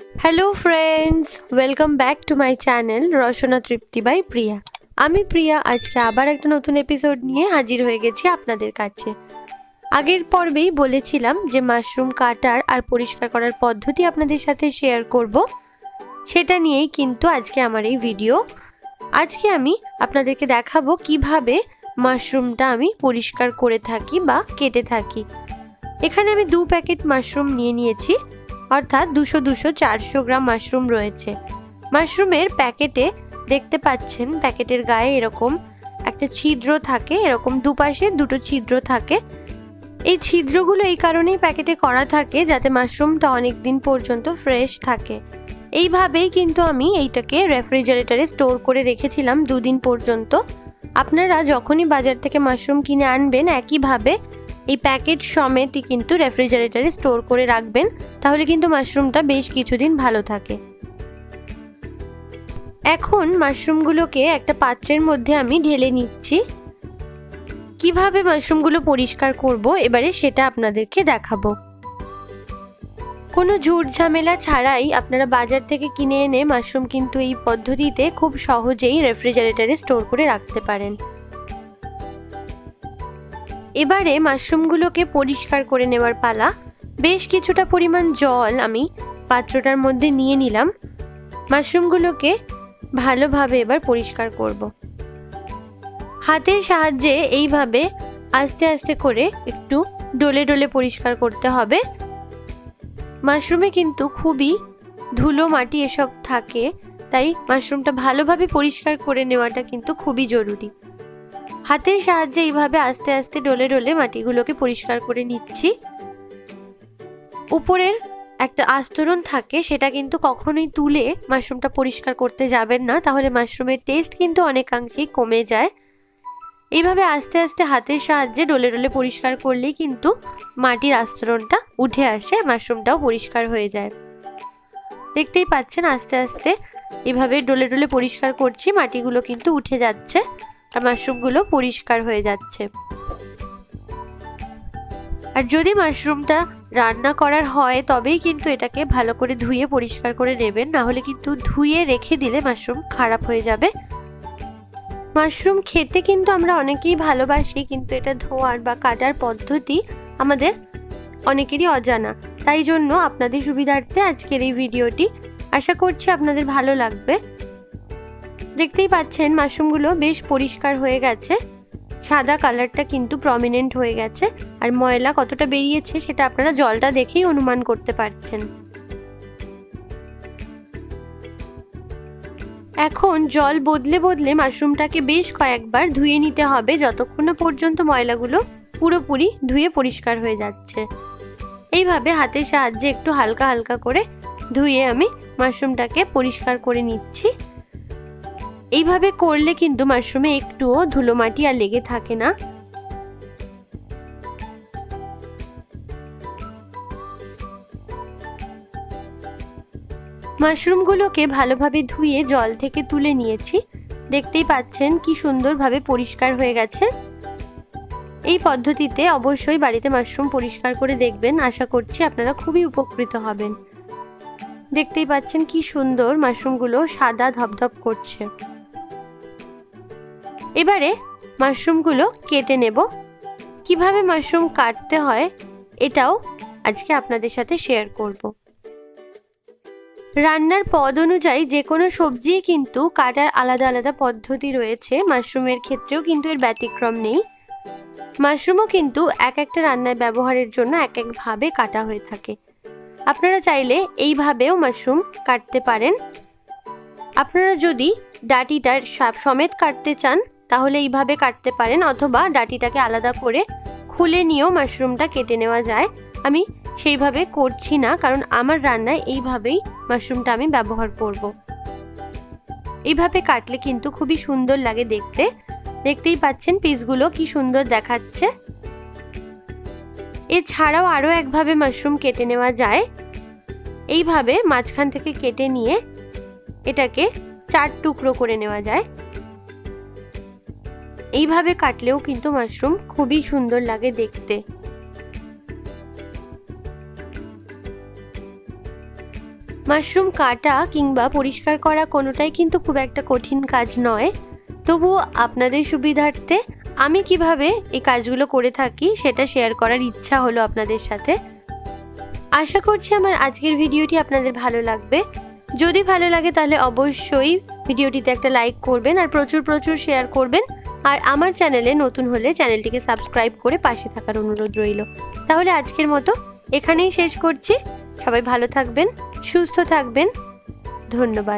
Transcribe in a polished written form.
Hello friends, welcome back to my channel Rasana Tripti by Priya. আমি প্রিয়া আজকে আবার একটা নতুন এপিসোড নিয়ে হাজির হয়ে গেছি আপনাদের কাছে। আগের পর্বেই বলেছিলাম যে মাশরুম কাটার আর পরিষ্কার করার পদ্ধতি আপনাদের সাথে শেয়ার করব, সেটা নিয়েই কিন্তু আজকে আমার এই ভিডিও। আজকে আমি আপনাদেরকে দেখাবো কিভাবে মাশরুমটা আমি পরিষ্কার করে থাকি বা কেটে থাকি। এখানে আমি 2 প্যাকেট মাশরুম নিয়ে নিয়েছি, অর্থাৎ 200-400 গ্রাম মাশরুম রয়েছে। মাশরুমের প্যাকেটে দেখতে পাচ্ছেন প্যাকেটের গায়ে এরকম একটা ছিদ্র থাকে, এরকম দুপাশে দুটো ছিদ্র থাকে। এই ছিদ্রগুলো এই কারণেই প্যাকেটে করা থাকে যাতে মাশরুমটা অনেক দিন পর্যন্ত ফ্রেশ থাকে। এইভাবেই কিন্তু আমি এইটাকে রেফ্রিজারেটরে স্টোর করে রেখেছিলাম 2 দিন পর্যন্ত। আপনারা যখনই বাজার থেকে মাশরুম কিনে আনবেন একইভাবে এই প্যাকেট সমেতই কিন্তু রেফ্রিজারেটরে স্টোর করে রাখবেন, তাহলে কিন্তু মাশরুমটা বেশ কিছুদিন ভালো থাকে। এখন মাশরুমগুলোকে একটা পাত্রের মধ্যে আমি ঢেলে নিচ্ছি। কিভাবে মাশরুমগুলো পরিষ্কার করব এবারে সেটা আপনাদেরকে দেখাবো। কোনো ঝুট ঝামেলা ছাড়াই আপনারা বাজার থেকে কিনে এনে মাশরুম কিন্তু এই পদ্ধতিতে খুব সহজেই রেফ্রিজারেটরে স্টোর করে রাখতে পারেন। এবারে মাশরুমগুলোকে পরিষ্কার করে নেওয়ার পালা। বেশ কিছুটা পরিমাণ জল আমি পাত্রটার মধ্যে নিয়ে নিলাম। মাশরুমগুলোকে ভালোভাবে এবার পরিষ্কার করব। হাতের সাহায্যে এইভাবে আস্তে আস্তে করে একটু ডলে ডলে পরিষ্কার করতে হবে। মাশরুমে কিন্তু খুবই ধুলো মাটি এসব থাকে, তাই মাশরুমটা ভালোভাবে পরিষ্কার করে নেওয়াটা কিন্তু খুবই জরুরি। হাতের সাহায্যে এইভাবে আস্তে আস্তে ডলে ডলে মাটিগুলোকে পরিষ্কার করে নিচ্ছি। উপরের একটা আস্তরণ থাকে, সেটা কিন্তু কখনোই তুলে মাশরুমটা পরিষ্কার করতে যাবেন না, তাহলে মাশরুমের টেস্ট কিন্তু অনেকাংশেই কমে যায়। এইভাবে আস্তে আস্তে হাতের সাহায্যে ডলে ডলে পরিষ্কার করলেই কিন্তু মাটির আস্তরণটা উঠে আসে, মাশরুমটাও পরিষ্কার হয়ে যায়। দেখতেই পাচ্ছেন আস্তে আস্তে এভাবে ডলে ডলে পরিষ্কার করছি, মাটিগুলো কিন্তু উঠে যাচ্ছে আর মাশরুমগুলো পরিষ্কার হয়ে যাচ্ছে। আর যদি মাশরুমটা রান্না করার হয় তবেই কিন্তু এটাকে ভালো করে ধুয়ে পরিষ্কার করে নেবেন, না হলে কিন্তু ধুয়ে রেখে দিলে মাশরুম খারাপ হয়ে যাবে। মাশরুম খেতে কিন্তু আমরা অনেকেই ভালোবাসি, কিন্তু এটা ধোয়ার বা কাটার পদ্ধতি আমাদের অনেকেরই অজানা। তাই জন্য আপনাদের সুবিধার্থে আজকের এই ভিডিওটি, আশা করছি আপনাদের ভালো লাগবে। দেখতেই পাচ্ছেন মাশরুমগুলো বেশ পরিষ্কার হয়ে গেছে, সাদা কালারটা কিন্তু প্রমিনেন্ট হয়ে গেছে, আর ময়লা কতটা বেরিয়েছে সেটা আপনারা জলটা দেখেই অনুমান করতে পারছেন। এখন জল বদলে বদলে মাশরুমটাকে বেশ কয়েকবার ধুয়ে নিতে হবে, যতক্ষণ না পর্যন্ত ময়লাগুলো পুরোপুরি ধুয়ে পরিষ্কার হয়ে যাচ্ছে। এইভাবে হাতের সাহায্যে একটু হালকা হালকা করে ধুয়ে আমি মাশরুমটাকে পরিষ্কার করে নিচ্ছি। এইভাবে করলে কিন্তু মাশরুমে একটুও ধুলো মাটি আর লেগে থাকে না। মাশরুমগুলোকে ভালোভাবে ধুয়ে জল থেকে তুলে নিয়েছি। দেখতেই পাচ্ছেন কি সুন্দরভাবে পরিষ্কার হয়ে গেছে। এই পদ্ধতিতে অবশ্যই বাড়িতে মাশরুম পরিষ্কার করে দেখবেন, আশা করছি আপনারা খুবই উপকৃত হবেন। দেখতেই পাচ্ছেন কি সুন্দর মাশরুমগুলো সাদা ধপধপ করছে। এবারে মাশরুমগুলো কেটে নেব। কিভাবে মাশরুম কাটতে হয় এটাও আজকে আপনাদের সাথে শেয়ার করব। রান্নার পদ অনুযায়ী যে কোনো সবজি কিন্তু কাটার আলাদা আলাদা পদ্ধতি রয়েছে, মাশরুমের ক্ষেত্রেও কিন্তু এর ব্যতিক্রম নেই। মাশরুমও কিন্তু এক একটা রান্নায় ব্যবহারের জন্য এক একভাবে কাটা হয়ে থাকে। আপনারা চাইলে এইভাবেও মাশরুম কাটতে পারেন। আপনারা যদি ডাঁটিটার সমেত কাটতে চান তাহলে এইভাবে কাটতে পারেন, অথবা ডাঁটিটাকে আলাদা করে খুলে নিয়েও মাশরুমটা কেটে নেওয়া যায়। আমি সেইভাবে করছি না, কারণ আমার রান্নায় এইভাবেই মাশরুমটা আমি ব্যবহার করব। এইভাবে কাটলে কিন্তু খুবই সুন্দর লাগে দেখতে। দেখতেই পাচ্ছেন পিসগুলো কি সুন্দর দেখাচ্ছে। এছাড়াও আরও একভাবে মাশরুম কেটে নেওয়া যায়। এইভাবে মাঝখান থেকে কেটে নিয়ে এটাকে 4 টুকরো করে নেওয়া যায়। এইভাবে কাটলেও কিন্তু মাশরুম খুবই সুন্দর লাগে দেখতে। মাশরুম কাটা কিংবা পরিষ্কার করা কোনোটাই কিন্তু খুব একটা কঠিন কাজ নয়। তবুও আপনাদের সুবিধার্থে আমি কিভাবে এই কাজগুলো করে থাকি সেটা শেয়ার করার ইচ্ছা হলো আপনাদের সাথে। আশা করছি আমার আজকের ভিডিওটি আপনাদের ভালো লাগবে। যদি ভালো লাগে তাহলে অবশ্যই ভিডিওটিতে একটা লাইক করবেন আর প্রচুর প্রচুর শেয়ার করবেন। আর আমার চ্যানেলে নতুন হলে চ্যানেলটিকে সাবস্ক্রাইব করে পাশে থাকার অনুরোধ রইল। তাহলে আজকের মতো এখানেই শেষ করছি। সবাই ভালো থাকবেন, সুস্থ থাকবেন। ধন্যবাদ।